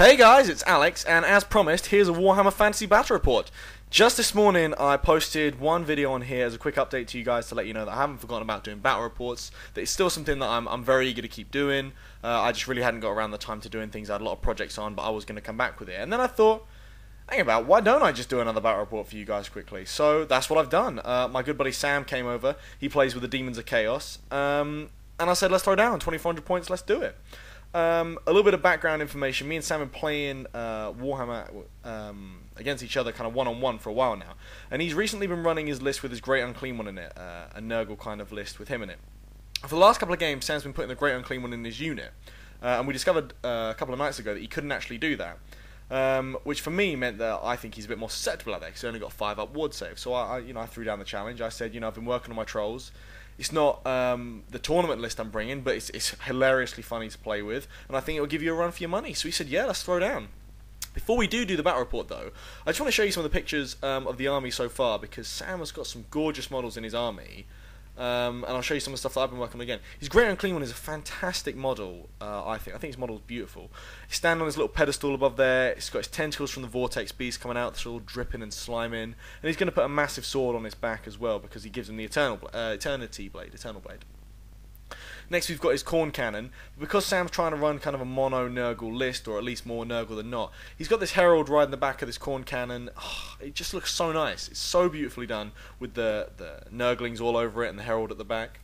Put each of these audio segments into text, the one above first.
Hey guys, it's Alex, and as promised, here's a Warhammer Fantasy Battle Report. Just this morning, I posted one video on here as a quick update to you guys to let you know that I haven't forgotten about doing battle reports, that it's still something that I'm very eager to keep doing. I just really hadn't got around the time to doing things. I had a lot of projects on, but I was going to come back with it. And then I thought, hang about, why don't I just do another battle report for you guys quickly? So that's what I've done. My good buddy Sam came over. He plays with the Demons of Chaos. And I said, let's throw down 2,400 points, let's do it. A little bit of background information. Me and Sam have been playing Warhammer against each other kind of one-on-one for a while now. And he's recently been running his list with his Great Unclean One in it, a Nurgle kind of list with him in it. For the last couple of games, Sam's been putting the Great Unclean One in his unit. And we discovered a couple of nights ago that he couldn't actually do that. Which for me meant that I think he's a bit more susceptible at that, because he only got 5 up ward save. So I threw down the challenge. I said, I've been working on my trolls. It's not the tournament list I'm bringing, but it's hilariously funny to play with, and I think it will give you a run for your money. So he said, yeah, let's throw down. Before we do the battle report, though, I just want to show you some of the pictures of the army so far, because Sam has got some gorgeous models in his army. And I'll show you some of the stuff that I've been working on again. His Great Unclean One is a fantastic model, I think. I think his model is beautiful. He's standing on his little pedestal above there. He's got his tentacles from the Vortex Beast coming out. They're all dripping and sliming. And he's going to put a massive sword on his back as well, because he gives him the Eternal Blade. Next we've got his Corn Cannon. Because Sam's trying to run kind of a mono Nurgle list, or at least more Nurgle than not, he's got this Herald riding the back of this Corn Cannon. Oh, it just looks so nice. It's so beautifully done with the Nurglings all over it and the Herald at the back.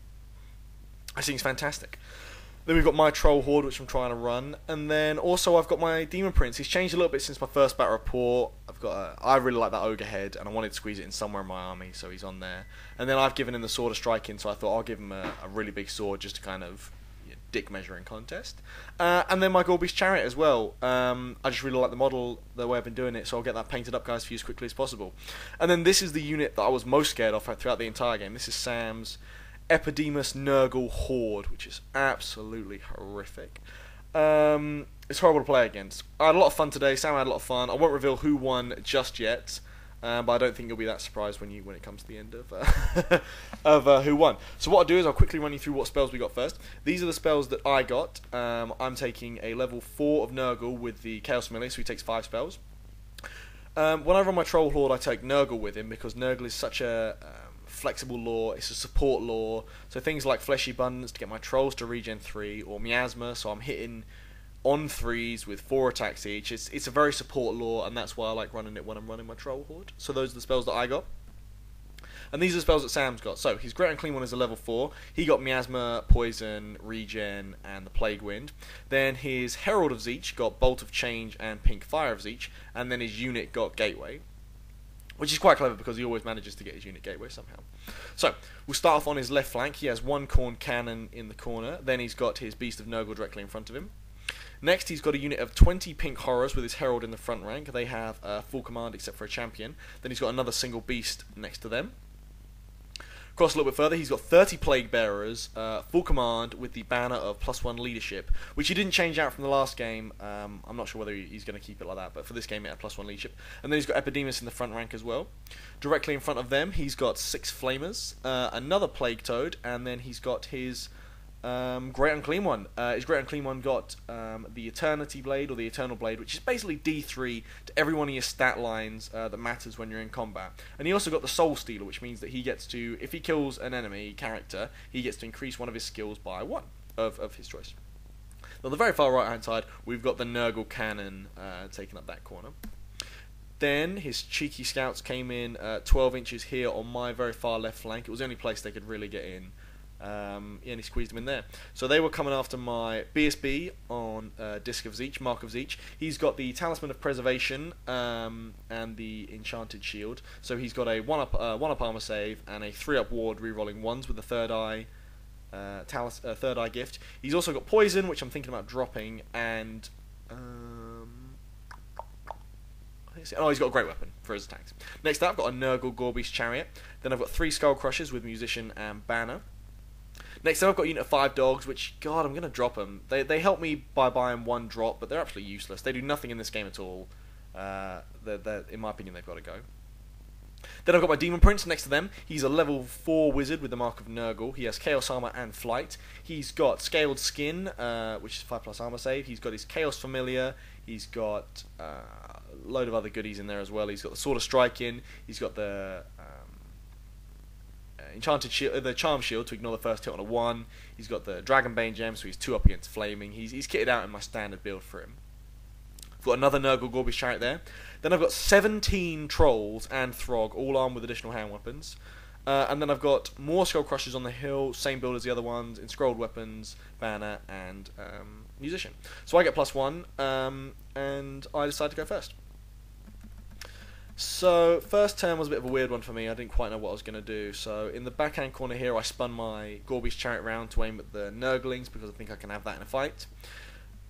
I think it's fantastic. Then we've got my Troll Horde, which I'm trying to run, and then also I've got my Demon Prince. He's changed a little bit since my first battle report. I really like that Ogre head, and I wanted to squeeze it in somewhere in my army, so he's on there. And then I've given him the Sword of Striking, so I thought I'll give him a really big sword just to kind of dick measuring contest. And then my Gorbeast Chariot as well. I just really like the model, the way I've been doing it, so I'll get that painted up, guys, for you as quickly as possible. And then this is the unit that I was most scared of throughout the entire game. This is Sam's Epidemius Nurgle Horde, which is absolutely horrific. It's horrible to play against. I had a lot of fun today. Sam had a lot of fun. I won't reveal who won just yet, but I don't think you'll be that surprised when it comes to the end of who won. So what I'll do is I'll quickly run you through what spells we got first. These are the spells that I got. I'm taking a level 4 of Nurgle with the Chaos Familiar, so he takes 5 spells. When I run my Troll Horde, I take Nurgle with him, because Nurgle is such a flexible lore. It's a support lore, so things like Fleshy Abundance to get my trolls to regen 3, or Miasma, so I'm hitting on 3s with 4 attacks each. It's a very support lore, and that's why I like running it when I'm running my Troll Horde. So those are the spells that I got. And these are the spells that Sam's got. So his Great Unclean One is a level 4. He got Miasma, Poison, Regen, and the Plague Wind. Then his Herald of Zeech got Bolt of Change and Pink Fire of Zeech. And then his unit got Gateway, which is quite clever because he always manages to get his unit gateway somehow. So, we'll start off on his left flank. He has 1 Corn Cannon in the corner. Then he's got his Beast of Nurgle directly in front of him. Next, he's got a unit of 20 Pink Horrors with his Herald in the front rank. They have full command except for a champion. Then he's got another single Beast next to them. Across a little bit further, he's got 30 Plague Bearers, full command with the banner of +1 leadership, which he didn't change out from the last game. I'm not sure whether he's going to keep it like that, but for this game it had +1 leadership. And then he's got Epidemius in the front rank as well. Directly in front of them, he's got 6 Flamers, another Plague Toad, and then he's got his Great Unclean One. His Great Unclean One got the Eternity Blade, or the Eternal Blade, which is basically D3 to every one of your stat lines that matters when you're in combat. And he also got the Soul Stealer, which means that he gets to, if he kills an enemy character, he gets to increase one of his skills by 1 of his choice. On the very far right hand side, we've got the Nurgle Cannon taking up that corner. Then his cheeky scouts came in 12 inches here on my very far left flank. It was the only place they could really get in. And he squeezed them in there. So they were coming after my BSB on Disc of Zeech, Mark of Zeech. He's got the Talisman of Preservation and the Enchanted Shield. So he's got a 1-up armor save and a 3-up ward, rerolling 1s with the Third Eye Third Eye gift. He's also got Poison, which I'm thinking about dropping, and he's got a great weapon for his attacks. Next up, I've got a Nurgle Gorbeast Chariot. Then I've got 3 Skull Crushers with Musician and Banner. Next up, I've got a unit of 5 dogs, which, God, I'm going to drop them. They help me by buying 1 drop, but they're absolutely useless. They do nothing in this game at all. In my opinion, they've got to go. Then I've got my Demon Prince next to them. He's a level 4 wizard with the Mark of Nurgle. He has Chaos Armor and Flight. He's got Scaled Skin, which is 5+ armor save. He's got his Chaos Familiar. He's got a load of other goodies in there as well. He's got the Sword of Striking. He's got the Enchanted Shield, the Charm Shield to ignore the first hit on a 1. He's got the Dragonbane Gem, so he's 2 up against Flaming. He's kitted out in my standard build for him. I've got another Nurgle Gorby's Chariot there. Then I've got 17 Trolls and Throg, all armed with additional hand weapons. And then I've got more Skull Crushers on the hill, same build as the other ones, in Scrolled Weapons, Banner, and Musician. So I get +1, and I decide to go first. So, first turn was a bit of a weird one for me. I didn't quite know what I was going to do. So, in the backhand corner here, I spun my Gorby's Chariot round to aim at the Nurglings, because I think I can have that in a fight.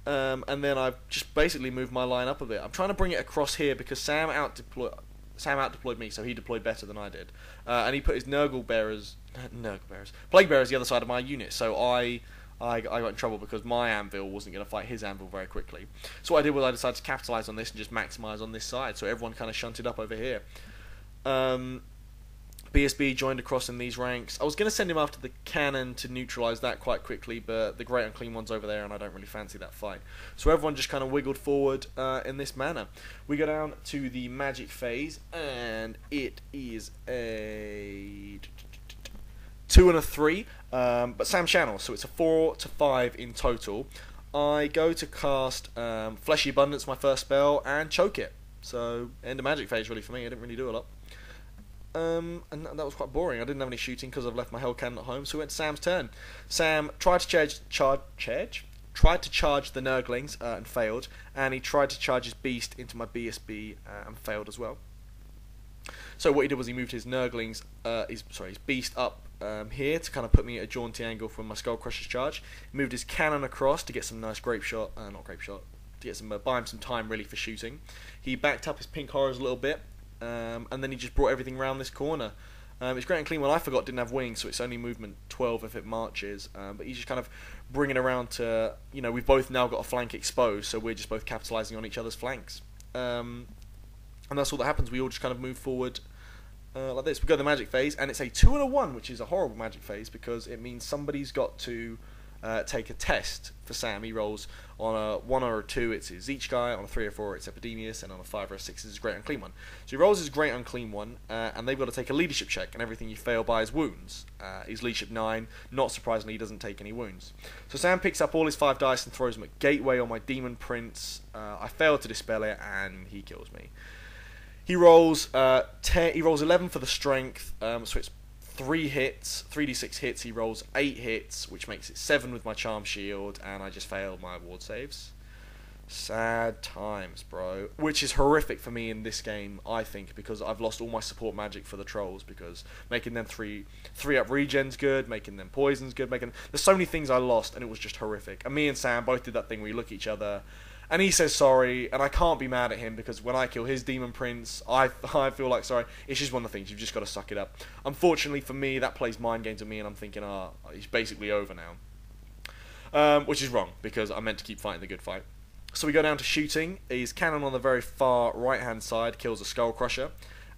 And then I've just basically moved my line up a bit. I'm trying to bring it across here, because Sam out-deployed me, so he deployed better than I did. And he put his Plague Bearers the other side of my unit, so I got in trouble because my Anvil wasn't going to fight his Anvil very quickly. So what I did was I decided to capitalise on this and just maximise on this side, so everyone kind of shunted up over here. BSB joined across in these ranks. I was going to send him after the cannon to neutralise that quite quickly, but the Great Unclean One's over there and I don't really fancy that fight. So everyone just kind of wiggled forward in this manner. We go down to the magic phase, and it is a 2 and a 3, but Sam channels, so it's a 4 to 5 in total. I go to cast Fleshy Abundance, my first spell, and choke it. So end of magic phase really for me. I didn't really do a lot. And that was quite boring. I didn't have any shooting because I've left my Hell Cannon at home, so it went to Sam's turn. Sam tried to charge the Nurglings and failed, and he tried to charge his Beast into my BSB and failed as well. So what he did was he moved his Nurglings, his Beast up here to kind of put me at a jaunty angle from my Skull Crusher's charge. He moved his cannon across to get some nice buy him some time really for shooting. He backed up his Pink Horrors a little bit, and then he just brought everything around this corner. His Great Unclean One, I forgot, didn't have wings, so it's only movement 12 if it marches. But he's just kind of bringing around to, we've both now got a flank exposed, so we're just both capitalising on each other's flanks. And that's all that happens. We all just kind of move forward like this. We go to the magic phase, and it's a 2 and a 1, which is a horrible magic phase because it means somebody's got to take a test for Sam. He rolls on a 1 or a 2, it's his Zeech guy, on a 3 or 4, it's Epidemius, and on a 5 or a 6, it's his Great Unclean One. So he rolls his Great Unclean One, and they've got to take a leadership check, and everything you fail by is wounds. His leadership 9, not surprisingly, he doesn't take any wounds. So Sam picks up all his 5 dice and throws them at Gateway on my Demon Prince. I fail to dispel it, and he kills me. He rolls 11 for the strength, so it's 3d6 hits. He rolls 8 hits, which makes it 7 with my Charm Shield, and I just failed my ward saves. Sad times, bro. Which is horrific for me in this game, I think, because I've lost all my support magic for the trolls, because making them 3-up regen's good, making them poison's good, there's so many things I lost, and it was just horrific. And me and Sam both did that thing where you look at each other, and he says sorry, and I can't be mad at him because when I kill his Demon Prince, I feel like sorry. It's just one of the things, you've just got to suck it up. Unfortunately for me, that plays mind games with me, and I'm thinking, he's basically over now. Which is wrong, because I meant to keep fighting the good fight. So we go down to shooting. His cannon on the very far right-hand side kills a Skull Crusher,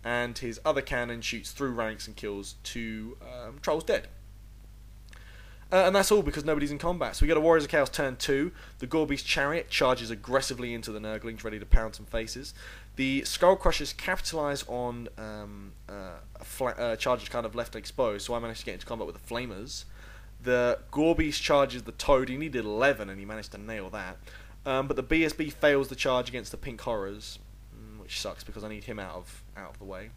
and his other cannon shoots through ranks and kills 2 trolls dead. And that's all because nobody's in combat. So we go to Warriors of Chaos turn 2. The Gorby's Chariot charges aggressively into the Nurglings, ready to pound some faces. The Skull Crushers capitalise on charges kind of left exposed, so I managed to get into combat with the Flamers. The Gorby's charges the Toad. He needed 11 and he managed to nail that. But the BSB fails the charge against the Pink Horrors, which sucks because I need him out of the way.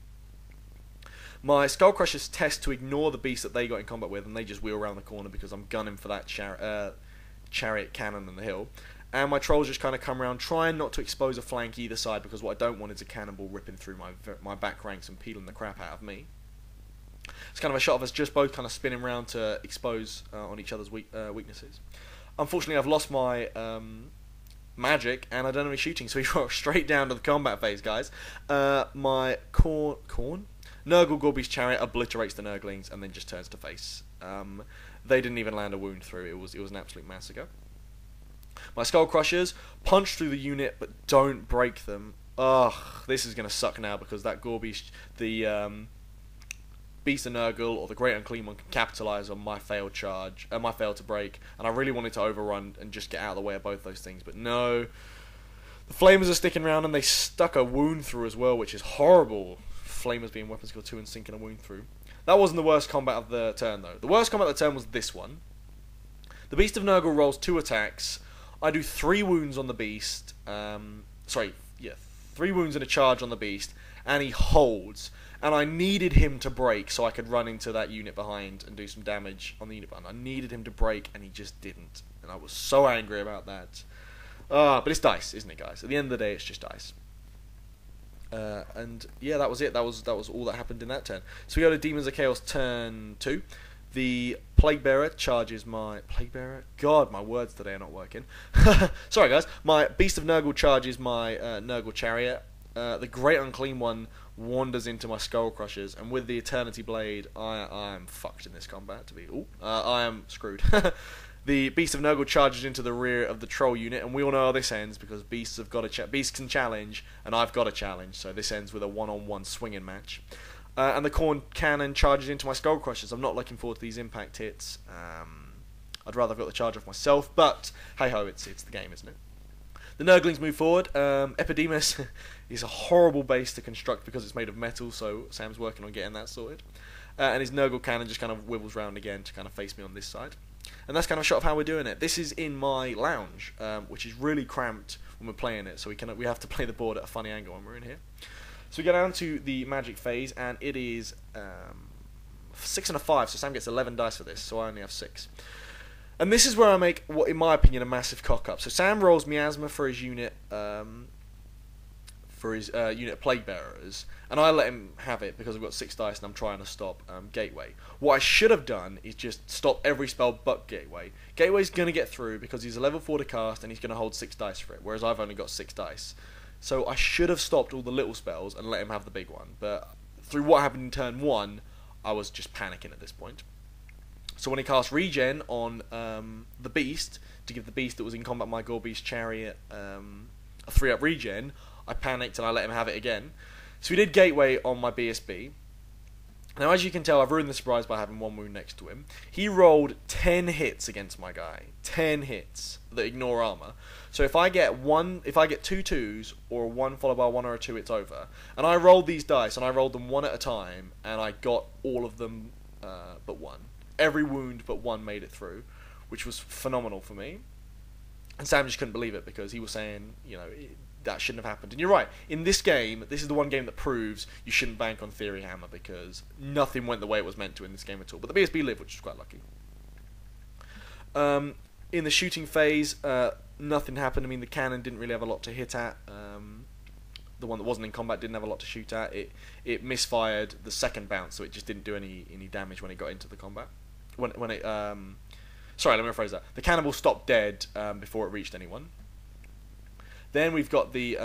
My Skull Crushers test to ignore the beast that they got in combat with, and they just wheel around the corner because I'm gunning for that chariot cannon on the hill. And my trolls just kind of come around, trying not to expose a flank either side, because what I don't want is a cannonball ripping through my back ranks and peeling the crap out of me. It's kind of a shot of us just both kind of spinning around to expose on each other's weaknesses. Unfortunately, I've lost my magic, and I don't have any shooting, so we roll straight down to the combat phase, guys. My Nurgle Gorby's Chariot obliterates the Nurglings and then just turns to face. They didn't even land a wound through. It was an absolute massacre. My Skull Crushers punch through the unit but don't break them. Ugh, this is going to suck now because that Gorby's, the Beast of Nurgle or the Great Unclean One can capitalise on my failed charge, my fail to break, and I really wanted to overrun and just get out of the way of both those things, but no. The Flamers are sticking around, and they stuck a wound through as well, which is horrible. Flamers being weapon skill 2 and sinking a wound through. That wasn't the worst combat of the turn, though. The worst combat of the turn was this one. The Beast of Nurgle rolls 2 attacks. I do 3 wounds on the Beast. 3 wounds and a charge on the Beast, and he holds. And I needed him to break so I could run into that unit behind and do some damage on the unit behind. I needed him to break, and he just didn't. And I was so angry about that. But it's dice, isn't it, guys? At the end of the day, it's just dice. And yeah, that was it. That was all that happened in that turn. So we go to Demons of Chaos turn 2. The Plague Bearer charges my... Plague Bearer? God, my words today are not working. Sorry, guys. My Beast of Nurgle charges my Nurgle Chariot. The Great Unclean One wanders into my Skull Crushers, and with the Eternity Blade, I am fucked in this combat. I am screwed. The Beast of Nurgle charges into the rear of the Troll unit, and we all know how this ends because beasts have got beasts can challenge, and I've got a challenge. So this ends with a one-on-one swinging match. And the Corn Cannon charges into my Skull Crushers. I'm not looking forward to these impact hits. I'd rather have got the charge off myself, but hey ho, it's the game, isn't it? The Nurglings move forward. Epidemus is a horrible base to construct because it's made of metal, so Sam's working on getting that sorted. And his Nurgle Cannon just kind of wibbles round again to kind of face me on this side. And that's kind of a shot of how we're doing it. This is in my lounge, which is really cramped when we're playing it, so we have to play the board at a funny angle when we're in here. So we go down to the magic phase, and it is 6 and a 5, so Sam gets 11 dice for this, so I only have 6. And this is where I make, what in my opinion, a massive cock-up. So Sam rolls Miasma for his unit, unit Plague Bearers, and I let him have it because I've got 6 dice and I'm trying to stop Gateway. What I should have done is just stop every spell but Gateway. Gateway's going to get through because he's a level 4 to cast and he's going to hold 6 dice for it, whereas I've only got 6 dice. So I should have stopped all the little spells and let him have the big one, but through what happened in turn 1, I was just panicking at this point. So when he cast Regen on the Beast, to give the Beast that was in combat my Gore Beast Chariot a 3-up regen, I panicked and I let him have it again. So we did Gateway on my BSB. Now as you can tell, I've ruined the surprise by having 1 wound next to him. He rolled 10 hits against my guy. 10 hits that ignore armor. So if I get 2 2s, or a 1 followed by a 1 or a 2, it's over. And I rolled these dice, and I rolled them 1 at a time, and I got all of them but 1. Every wound but 1 made it through, which was phenomenal for me. And Sam just couldn't believe it because he was saying, you know, that shouldn't have happened. And you're right, in this game, this is the one game that proves you shouldn't bank on Theory Hammer because nothing went the way it was meant to in this game at all. But the BSB lived, which is quite lucky. In the shooting phase, nothing happened. I mean, the cannon didn't really have a lot to hit at. The one that wasn't in combat didn't have a lot to shoot at. It misfired the second bounce, so it just didn't do any damage when it got into the combat. Sorry, let me rephrase that. The cannibal stopped dead before it reached anyone. Then we've got the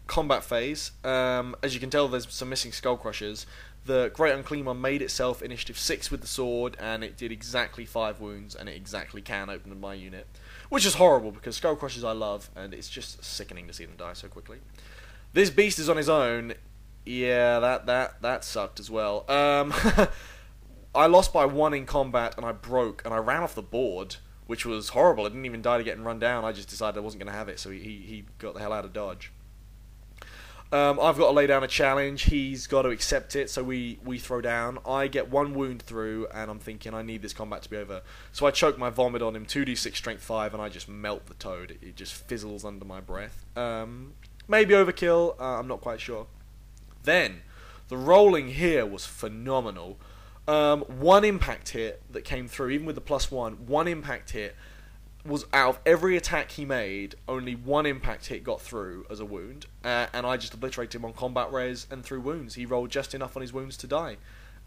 combat phase. As you can tell, there's some missing Skull Crushers. The Great Unclean One made itself initiative 6 with the sword, and it did exactly 5 wounds, and it exactly can open my unit. Which is horrible, because Skull Crushers I love, and it's just sickening to see them die so quickly. This beast is on his own. Yeah, that sucked as well. I lost by 1 in combat, and I broke, and I ran off the board, which was horrible. I didn't even die to getting run down. I just decided I wasn't going to have it, so he got the hell out of dodge. I've got to lay down a challenge. He's got to accept it, so we throw down. I get 1 wound through, and I'm thinking I need this combat to be over. So I choke my vomit on him, 2d6 strength 5, and I just melt the toad. It just fizzles under my breath. Maybe overkill, I'm not quite sure. Then, the rolling here was phenomenal. 1 impact hit that came through, even with the +1, 1 impact hit was out of every attack he made, only 1 impact hit got through as a wound, and I just obliterated him on combat res and through wounds. He rolled just enough on his wounds to die.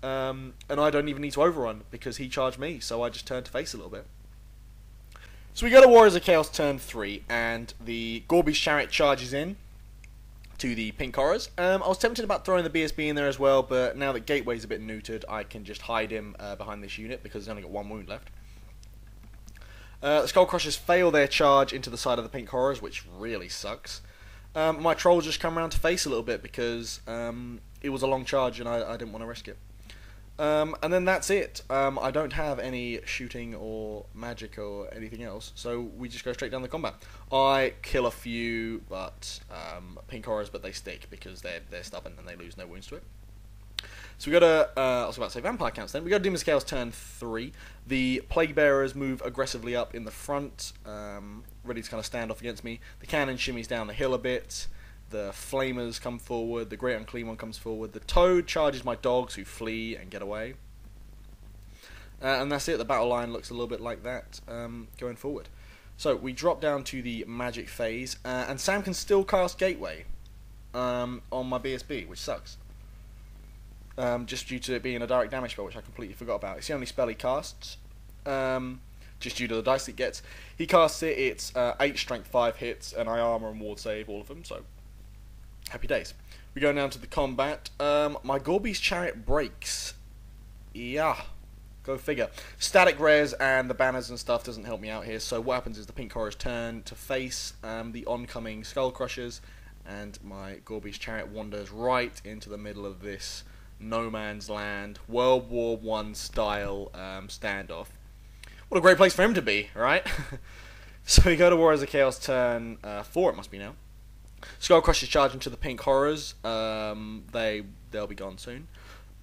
And I don't even need to overrun because he charged me, so I just turned to face a little bit. So we go to Warriors of Chaos turn 3, and the Gore Beast Chariot charges in to the Pink Horrors. I was tempted about throwing the BSB in there as well, but now that Gateway's a bit neutered, I can just hide him behind this unit because he's only got 1 wound left. The Skull Crushers fail their charge into the side of the Pink Horrors, which really sucks. My Trolls just come around to face a little bit because it was a long charge and I didn't want to risk it. And then that's it. I don't have any shooting or magic or anything else, so we just go straight down the combat. I kill a few, but pink horrors, but they stick because they're stubborn and they lose no wounds to it. So we go to, I was about to say vampire counts then. We go to Demon's Chaos turn 3. The Plague Bearers move aggressively up in the front, ready to kind of stand off against me. The cannon shimmies down the hill a bit. The Flamers come forward. The Great Unclean One comes forward. The Toad charges my dogs who flee and get away. And that's it. The battle line looks a little bit like that going forward. So we drop down to the magic phase, and Sam can still cast Gateway on my BSB, which sucks. Just due to it being a direct damage spell, which I completely forgot about. It's the only spell he casts, just due to the dice it gets. He casts it, it's 8 strength, 5 hits, and I armor and ward save all of them, so happy days. We go down to the combat. My Gorby's Chariot breaks. Yeah, go figure. Static rares and the banners and stuff doesn't help me out here, so what happens is the Pink Horrors turn to face the oncoming Skull Crushers, and my Gorby's Chariot wanders right into the middle of this no man's land, World War I style standoff. What a great place for him to be, right? So we go to Warriors of Chaos turn 4, it must be now. Skull Crushers charge into the Pink Horrors. They'll be gone soon.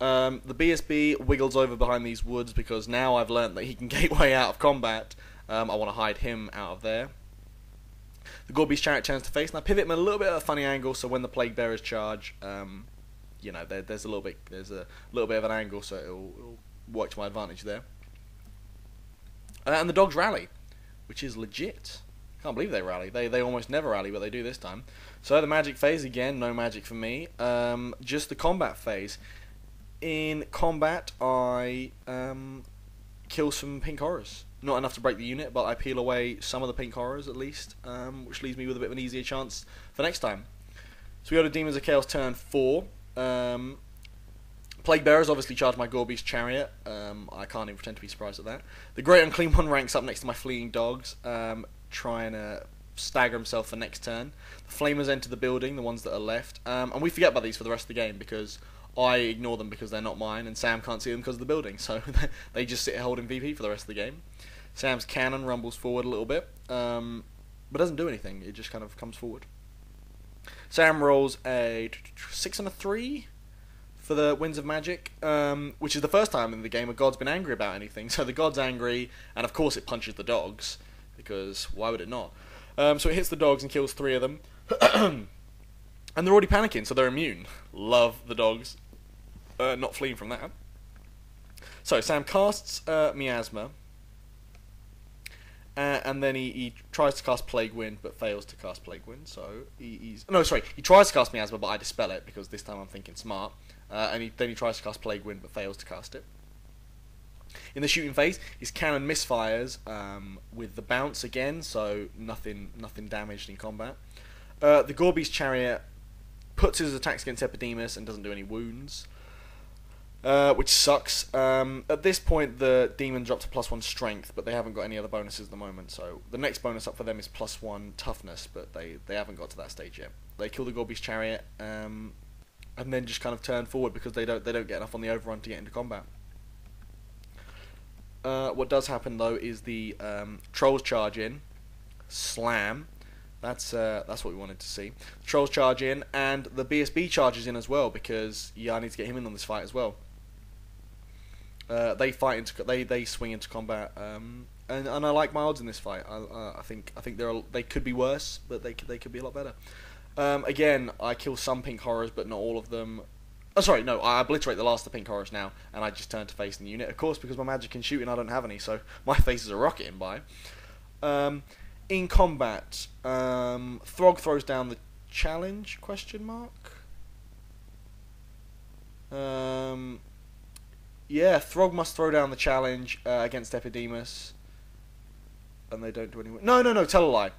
The BSB wiggles over behind these woods because now I've learnt that he can gateway out of combat. I want to hide him out of there. The Gorby's Chariot turns to face, and I pivot him a little bit at a funny angle, so when the Plague Bearers charge, you know, there's a little bit of an angle, so it'll work to my advantage there. And the dogs rally, which is legit. Can't believe they rally. They almost never rally, but they do this time. So the magic phase again, no magic for me. Just the combat phase. In combat, I kill some pink horrors. Not enough to break the unit, but I peel away some of the pink horrors at least, which leaves me with a bit of an easier chance for next time. So we go to Demons of Chaos turn 4. Plague Bearers obviously charge my Gorby's Chariot. I can't even pretend to be surprised at that. The Great Unclean One ranks up next to my fleeing dogs, trying to stagger himself for next turn. The Flamers enter the building, the ones that are left, and we forget about these for the rest of the game because I ignore them because they're not mine, and Sam can't see them because of the building, so they just sit holding VP for the rest of the game. Sam's cannon rumbles forward a little bit, but doesn't do anything. It just kind of comes forward. Sam rolls a 6 and a 3 for the Winds of Magic, which is the first time in the game a god's been angry about anything. So the god's angry, and of course it punches the dogs, because why would it not? So it hits the dogs and kills 3 of them. And they're already panicking, so they're immune. Love the dogs. Not fleeing from that. So Sam casts Miasma. And then he tries to cast Plague Wind, but fails to cast Plague Wind. So he tries to cast Miasma, but I dispel it because this time I'm thinking smart. And then he tries to cast Plague Wind, but fails to cast it. In the shooting phase, his cannon misfires with the bounce again, so nothing damaged in combat. The Gorby's Chariot puts his attacks against Epidemus and doesn't do any wounds. Which sucks. At this point, the demon dropped to +1 strength, but they haven't got any other bonuses at the moment. So the next bonus up for them is +1 toughness, but they haven't got to that stage yet. They kill the Gorby's Chariot, and then just kind of turn forward because they don't get enough on the overrun to get into combat. What does happen though is the trolls charge in, slam. That's what we wanted to see. The trolls charge in, and the BSB charges in as well because I need to get him in on this fight as well. They swing into combat, and I like my odds in this fight. I think they could be worse, but they could be a lot better. Again, I kill some pink horrors, but not all of them. Oh, sorry, no, I obliterate the last of the pink horrors now, and I just turn to face the unit. Of course, because my magic and shooting, I don't have any, so my faces are rocketing by. In combat, Throg throws down the challenge, question mark? Yeah, Throg must throw down the challenge against Epidemus. And they don't do any... No, tell a lie.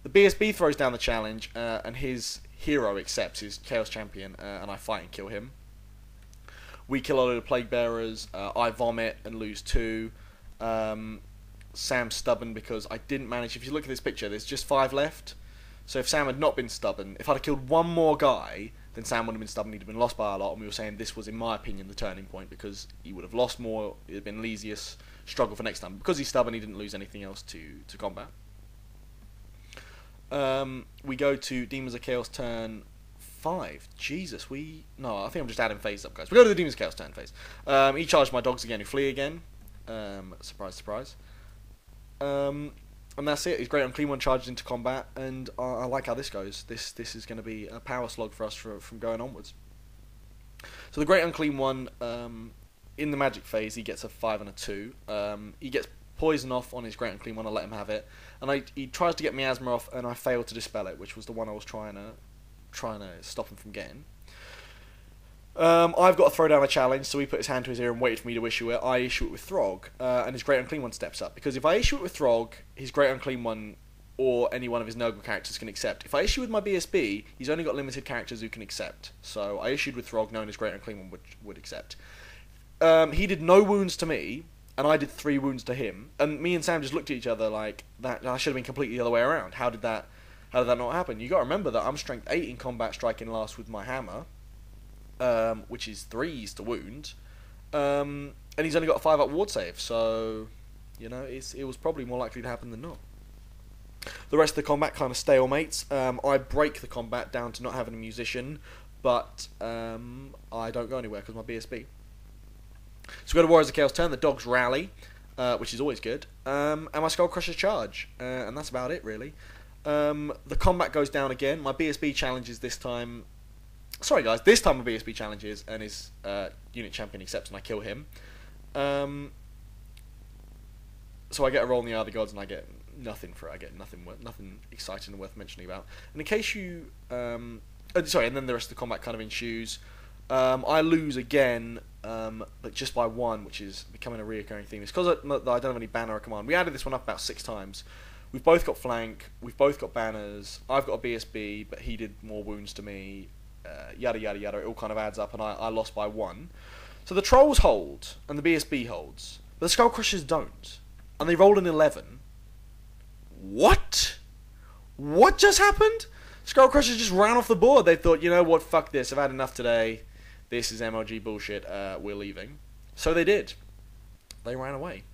The BSB throws down the challenge, and his hero accepts, his Chaos Champion, and I fight and kill him. We kill a load of Plague Bearers, I vomit and lose 2. Sam's stubborn because I didn't manage... If you look at this picture, there's just 5 left. So if Sam had not been stubborn, if I'd have killed one more guy, then Sam would have been stubborn, he'd have been lost by a lot, and we were saying this was, in my opinion, the turning point, because he would have lost more, it would have been easiest struggle for next time. Because he's stubborn, he didn't lose anything else to combat. We go to Demons of Chaos turn 5. Jesus, no, I think I'm just adding phase up, guys. We go to the Demons of Chaos turn phase. He charged my dogs again, who flee again. Surprise, surprise. And that's it. His Great Unclean One charges into combat, and I like how this goes. This is going to be a power slog for us from going onwards. So the Great Unclean One, in the magic phase, he gets a 5 and a 2. He gets poison off on his Great Unclean One. I let him have it, and he tries to get miasma off, and I failed to dispel it, which was the one I was trying to stop him from getting. I've got to throw down a challenge, so he put his hand to his ear and waited for me to issue it. I issue it with Throg, and his Great Unclean One steps up. Because if I issue it with Throg, his Great Unclean One or any one of his Nurgle characters can accept. If I issue with my BSB, he's only got limited characters who can accept. So I issued with Throg, knowing his Great Unclean One would accept. He did no wounds to me, and I did 3 wounds to him. And me and Sam just looked at each other like, that should have been completely the other way around. How did that not happen? You got to remember that I'm strength 8 in combat, striking last with my hammer. Which is 3s to wound, and he's only got a 5 up ward save, so you know it was probably more likely to happen than not. The rest of the combat kind of stalemates. I break the combat down to not having a musician, but I don't go anywhere because my BSB. So we go to Warriors of Chaos turn. The dogs rally, which is always good, and my Skull Crushers charge, and that's about it really. The combat goes down again. My BSB challenges this time. Sorry guys, this time my BSB challenges and his unit champion accepts and I kill him. So I get a roll in the Eye of the Gods and I get nothing for it. I get nothing exciting and worth mentioning about. And in case you... sorry, and then the rest of the combat kind of ensues. I lose again, but just by 1, which is becoming a reoccurring theme. It's because I don't have any banner or command. We added this one up about 6 times. We've both got flank, we've both got banners, I've got a BSB, but he did more wounds to me. Yada yada yada, it all kind of adds up, and I lost by 1. So the Trolls hold, and the BSB holds, but the Skull Crushers don't, and they rolled an 11. What? What just happened? Skull Crushers just ran off the board. They thought, you know what, fuck this, I've had enough today, this is MLG bullshit, we're leaving. So they did. They ran away.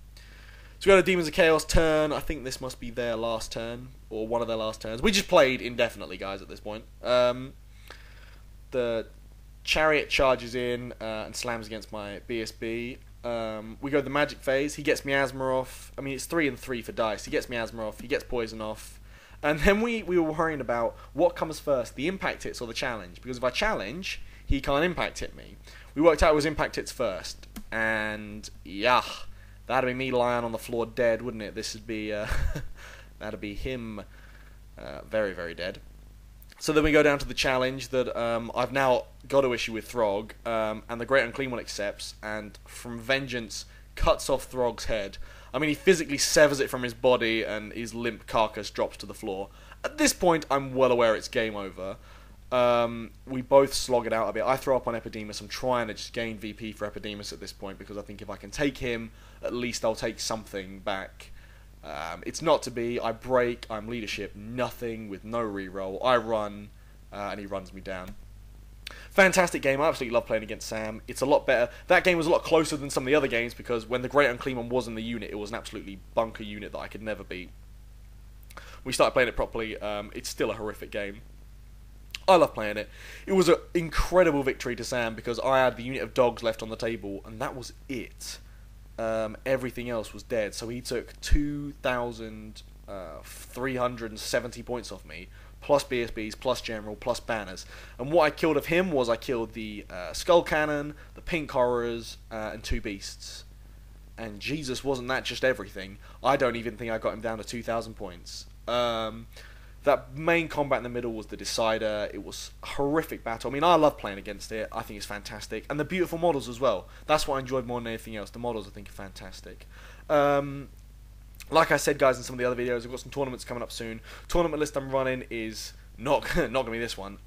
So we got a Demons of Chaos turn. I think this must be their last turn, or one of their last turns. We just played indefinitely, guys, at this point. The Chariot charges in and slams against my BSB. We go to the magic phase. He gets miasma off. I mean, it's 3 and 3 for dice. He gets miasma off. He gets poison off. And then we were worrying about what comes first, the impact hits or the challenge. Because if I challenge, he can't impact hit me. We worked out it was impact hits first. And, yeah, that'd be me lying on the floor dead, wouldn't it? This would be, that'd be him very, very dead. So then we go down to the challenge that I've now got to issue with Throg, and the Great Unclean One accepts, and from vengeance cuts off Throg's head. I mean, he physically severs it from his body, and his limp carcass drops to the floor. At this point, I'm well aware it's game over. We both slog it out a bit. I throw up on Epidemus. I'm trying to just gain VP for Epidemus at this point, because I think if I can take him, at least I'll take something back. It's not to be. I break, I'm leadership, nothing with no reroll. I run, and he runs me down. Fantastic game. I absolutely love playing against Sam. It's a lot better. That game was a lot closer than some of the other games, because when the Great Unclean One was in the unit, it was an absolutely bunker unit that I could never beat. We started playing it properly. It's still a horrific game. I love playing it. It was an incredible victory to Sam, because I had the unit of dogs left on the table, and that was it. Everything else was dead, so he took 2,370 points off me, plus BSBs, plus General, plus Banners. And what I killed of him was I killed the Skull Cannon, the Pink Horrors, and 2 Beasts. And Jesus, wasn't that just everything? I don't even think I got him down to 2,000 points. That main combat in the middle was the decider. It was a horrific battle. I mean, I love playing against it. I think it's fantastic. And the beautiful models as well. That's what I enjoyed more than anything else. The models, I think, are fantastic. Like I said, guys, in some of the other videos, I've got some tournaments coming up soon. Tournament list I'm running is not going to be this one.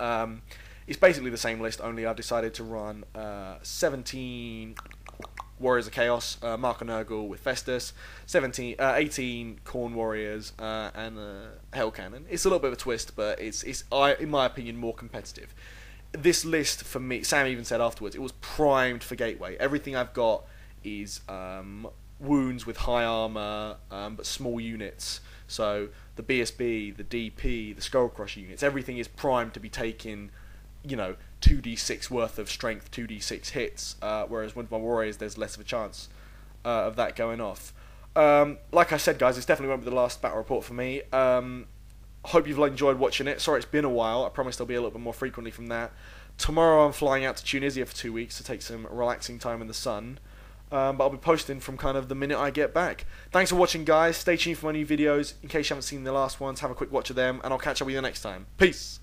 It's basically the same list, only I've decided to run 17... Warriors of Chaos, Mark and Nurgle with Festus, 18 Khorne Warriors, and Hell Cannon. It's a little bit of a twist, but it's in my opinion, more competitive. this list for me, Sam even said afterwards, it was primed for gateway. Everything I've got is wounds with high armor, but small units. So the BSB, the DP, the Skull Crusher units, everything is primed to be taking, 2d6 worth of strength, 2d6 hits. Whereas with my warriors, there's less of a chance of that going off. Like I said, guys, this definitely won't be the last battle report for me. Hope you've enjoyed watching it. Sorry it's been a while. I promise there'll be a little bit more frequently from that. Tomorrow I'm flying out to Tunisia for 2 weeks to take some relaxing time in the sun. But I'll be posting from kind of the minute I get back. Thanks for watching, guys. Stay tuned for my new videos. In case you haven't seen the last ones, have a quick watch of them, and I'll catch up with you next time. Peace!